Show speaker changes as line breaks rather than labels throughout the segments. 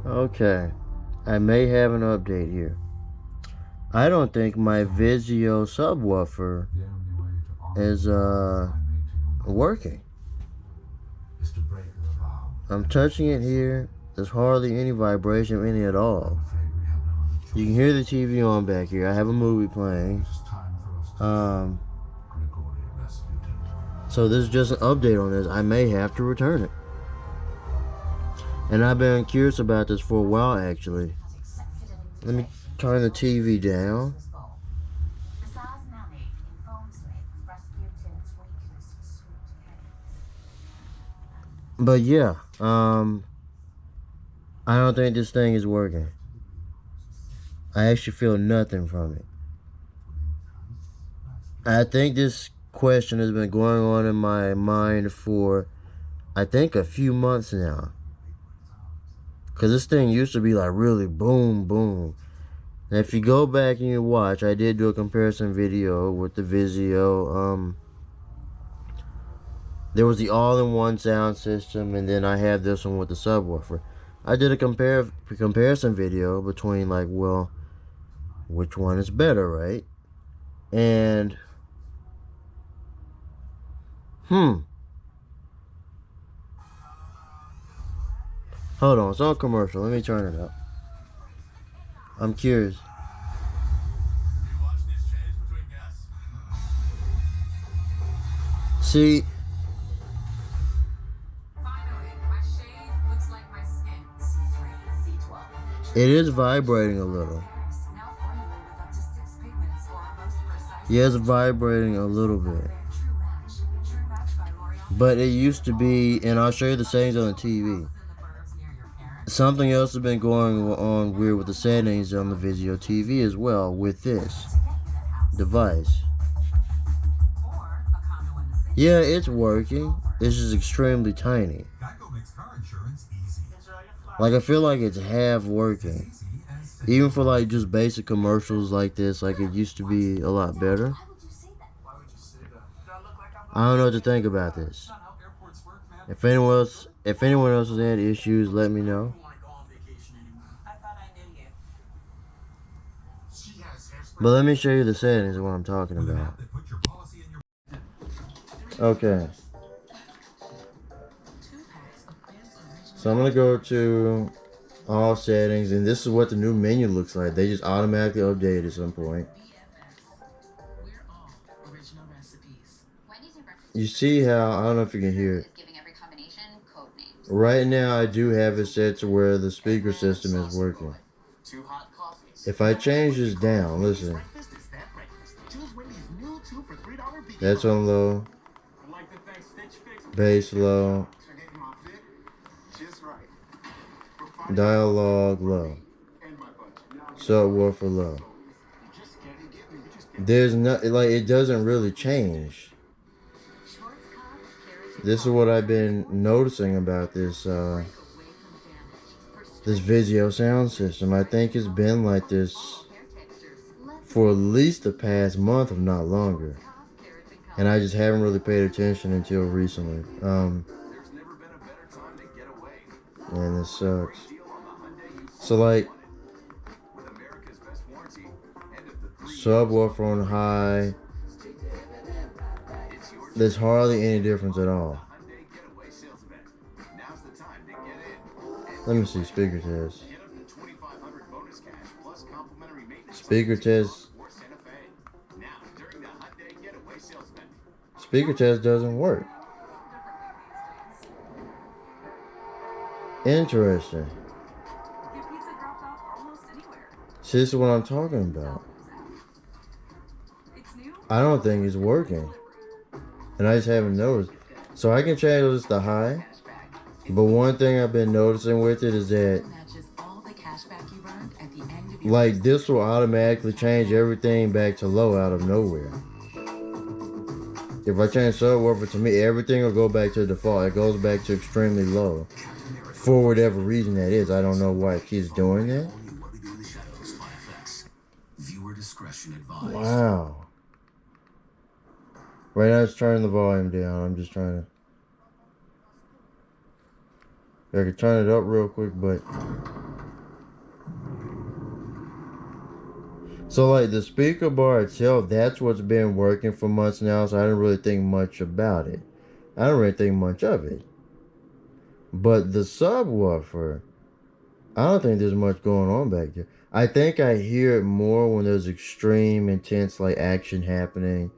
Okay, I may have an update here. I don't think my VIZIO subwoofer is working. I'm touching it here. There's hardly any vibration in it at all. You can hear the TV on back here. I have a movie playing. So this is just an update on this. I may have to return it. And I've been curious about this for a while, actually. Let me turn the TV down. But yeah, I don't think this thing is working. I actually feel nothing from it. I think this question has been going on in my mind for, I think, a few months now. Because this thing used to be like really boom, boom. And if you go back and you watch, I did do a comparison video with the VIZIO. There was the all-in-one sound system, and then I have this one with the subwoofer. I did a comparison video between, like, well, which one is better, right? And hold on, it's on commercial. Let me turn it up. I'm curious. See, it is vibrating a little. Yeah, it's vibrating a little bit. But it used to be, and I'll show you the settings on the TV. Something else has been going on weird with the settings on the VIZIO TV as well with this device. Yeah, it's working. It's just extremely tiny. Like, I feel like it's half working. Even for like just basic commercials like this, like it used to be a lot better. I don't know what to think about this. If anyone else has had issues, let me know. But let me show you the settings of what I'm talking about. Okay. So I'm gonna go to all settings, and this is what the new menu looks like. They just automatically update at some point. You see how, I don't know if you can hear it. Right now I do have it set to where the speaker system is working. If I change this down, listen. That's on low. Bass low. Dialogue low. Subwoofer low. There's not, like, it doesn't really change. This is what I've been noticing about this this VIZIO sound system. I think it's been like this for at least the past month, if not longer. And I just haven't really paid attention until recently. And this sucks. So like, subwoofer on high, there's hardly any difference at all. Let me see, speaker test. Speaker test. Speaker test doesn't work. Interesting. See, this is what I'm talking about. I don't think it's working. And I just haven't noticed. So I can change this to high. But one thing I've been noticing with it is that, like, this will automatically change everything back to low out of nowhere. If I change subwoofer, to me, everything will go back to default. It goes back to extremely low. For whatever reason that is. I don't know why it keeps doing that. Wow. Right now it's turning the volume down. I'm just trying to... I can turn it up real quick, but So like the speaker bar itself, that's what's been working for months now, so I didn't really think much about it. I don't really think much of it. But the subwoofer, I don't think there's much going on back there. I think I hear it more when there's extreme, intense like action happening.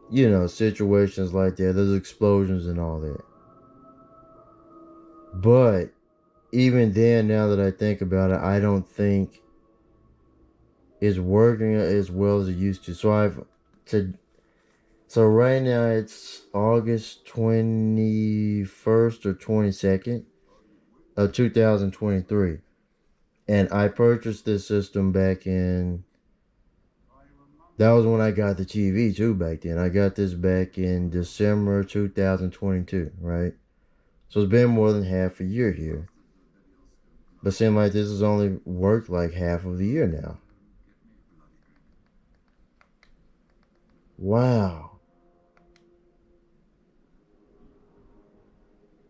You know, situations like that. There's explosions and all that. But even then, now that I think about it, I don't think it's working as well as it used to. So right now it's August 21st or 22nd of 2023. And I purchased this system back in, that was when I got the TV too back then. I got this back in December 2022, right? So it's been more than half a year here. But seems like this has only worked like half of the year now. Wow.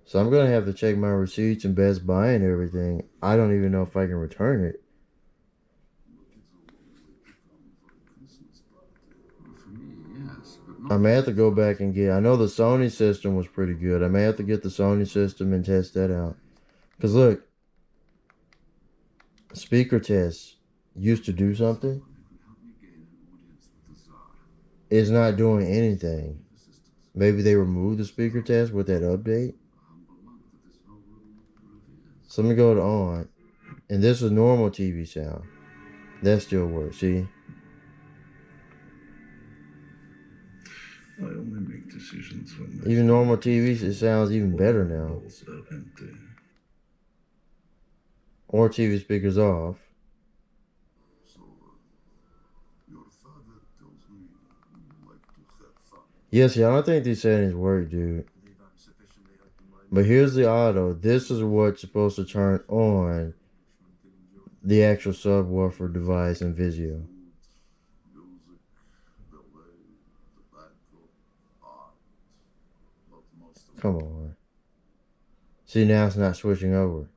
So I'm going to have to check my receipts and Best Buy and everything. I don't even know if I can return it. I may have to go back and get, I know the Sony system was pretty good. I may have to get the Sony system and test that out. Because look, speaker tests used to do something. It's not doing anything. Maybe they removed the speaker test with that update. So let me go to on. And this is normal TV sound. That still works, see?
I only make decisions when
even normal TV, it sounds even better now. Or TV speakers off. Yes, yeah, I don't think these settings work, dude. But here's the auto. This is what's supposed to turn on the actual subwoofer device in VIZIO. Come on. See, now it's not switching over.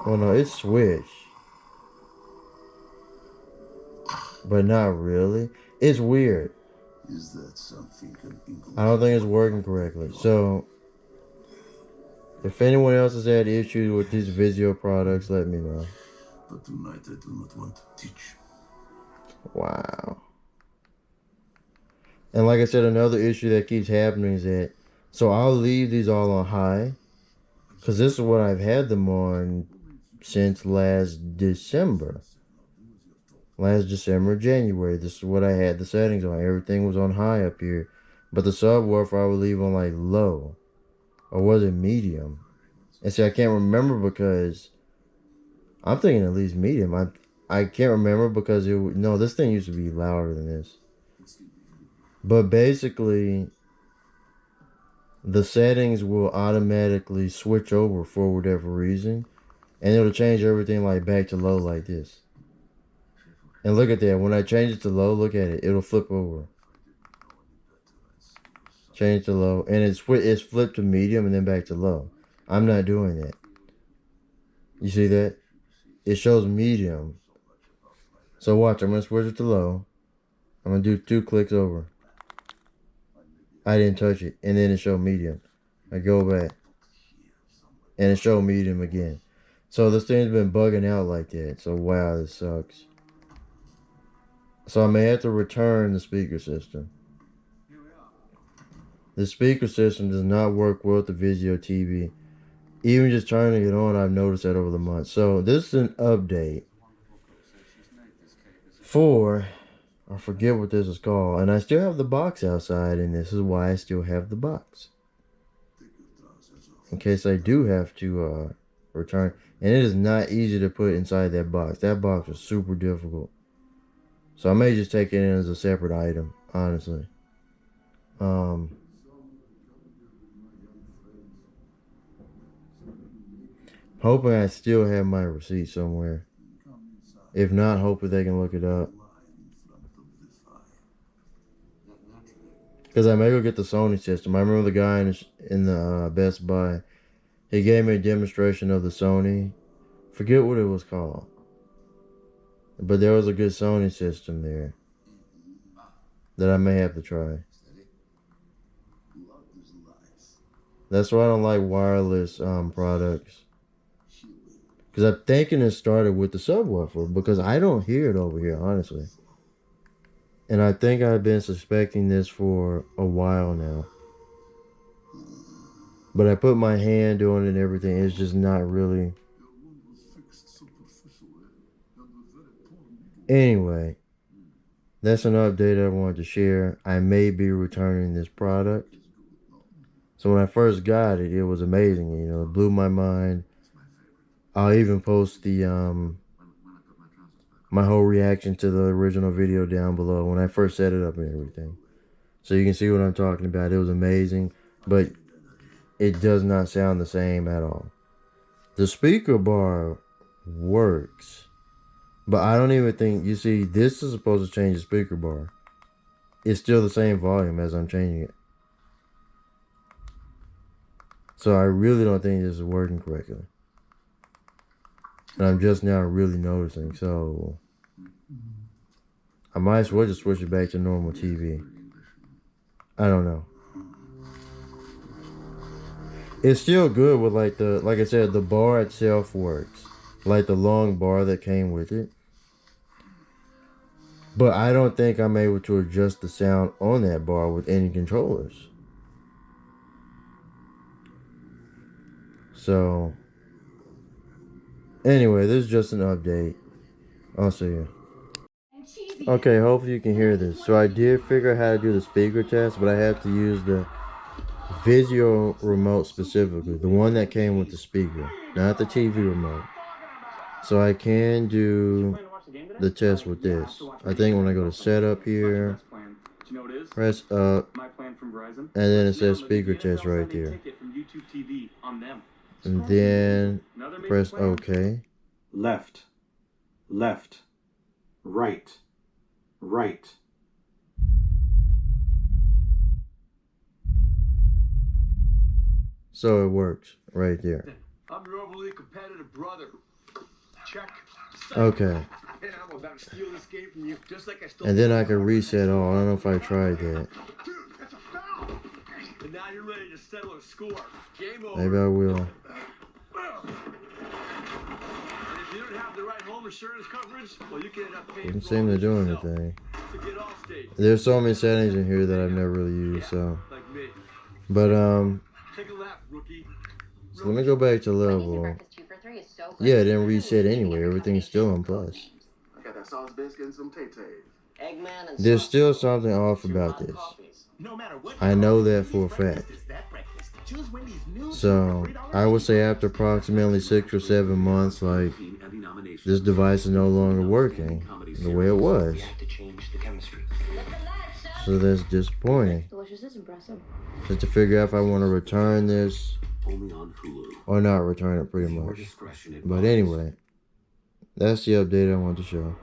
Well, no, it's switched. But not really. It's weird.
Is that something
I don't think it's working correctly. So, if anyone else has had issues with these VIZIO products, let me know.
But tonight I do not want to teach.
Wow. And like I said, another issue that keeps happening is that, so I'll leave these all on high, because this is what I've had them on since last December. January. This is what I had the settings on. Everything was on high up here. But the subwoofer I would leave on like low. Or was it medium? And see, I can't remember because I'm thinking at least medium. I can't remember because no, this thing used to be louder than this. But basically, the settings will automatically switch over for whatever reason. And it'll change everything like back to low like this. And look at that. When I change it to low, look at it. It'll flip over. Change to low. And it's flipped to medium and then back to low. I'm not doing that. You see that? It shows medium. So watch. I'm going to switch it to low. I'm going to do 2 clicks over. I didn't touch it. And then it showed medium. I go back. And it showed medium again. So this thing's been bugging out like that. So wow, this sucks. So I may have to return the speaker system. The speaker system does not work well with the VIZIO TV. Even just turning it on, I've noticed that over the months. So this is an update for, I forget what this is called. And I still have the box outside, and this is why I still have the box. In case I do have to return. And it is not easy to put inside that box. That box was super difficult. So I may just take it in as a separate item, honestly. Hoping I still have my receipt somewhere. If not, hopefully they can look it up. Because I may go get the Sony system. I remember the guy in the Best Buy He gave me a demonstration of the Sony. Forget what it was called. But there was a good Sony system there that I may have to try. That's why I don't like wireless products. Because I'm thinking it started with the subwoofer. Because I don't hear it over here, honestly. And I think I've been suspecting this for a while now. But I put my hand on it and everything. It's just not really. Anyway, that's an update I wanted to share. I may be returning this product. So when I first got it, it was amazing. You know, it blew my mind. I'll even post the my whole reaction to the original video down below when I first set it up and everything. So you can see what I'm talking about. It was amazing, but it does not sound the same at all. The speaker bar works, but I don't even think, you see, this is supposed to change the speaker bar. It's still the same volume as I'm changing it. So I really don't think this is working correctly. And I'm just now really noticing, so I might as well just switch it back to normal TV. I don't know. It's still good with like I said, the bar itself works. Like the long bar that came with it. But I don't think I'm able to adjust the sound on that bar with any controllers. So anyway, this is just an update. I'll see you. Okay, hopefully you can hear this. So I did figure out how to do the speaker test, but I have to use the VIZIO remote specifically. The one that came with the speaker, not the TV remote. So I can do the test with this. I think when I go to setup here, press up, and then it says speaker test right there. And then press OK.
Left, left, right, right.
So it works right there.
I'm your overly competitive brother. Check.
Okay.
I'm about to steal this game from you, just like I stole.
And then I can reset all. I don't know if I tried that.
Dude, that's a foul. And now you're ready to settle a score. Game over.
Maybe I will.
And if you don't have the right home insurance coverage, well, you can end up paying.
Doesn't seem to do anything.
To get Allstate.
There's so many settings in here that I've never really used, so.
Like me.
But
Take a lap, rookie.
so let me go back to level. Yeah, it didn't reset anyway. Everything's still on plus.
I got that sauce biscuit and some tay-tay.
There's still something off about this. I know that for a fact. So I would say after approximately 6 or 7 months, like, this device is no longer working the way it was. So that's disappointing. Just to figure out if I want to return this or not return it, pretty much. But anyway, that's the update I want to show.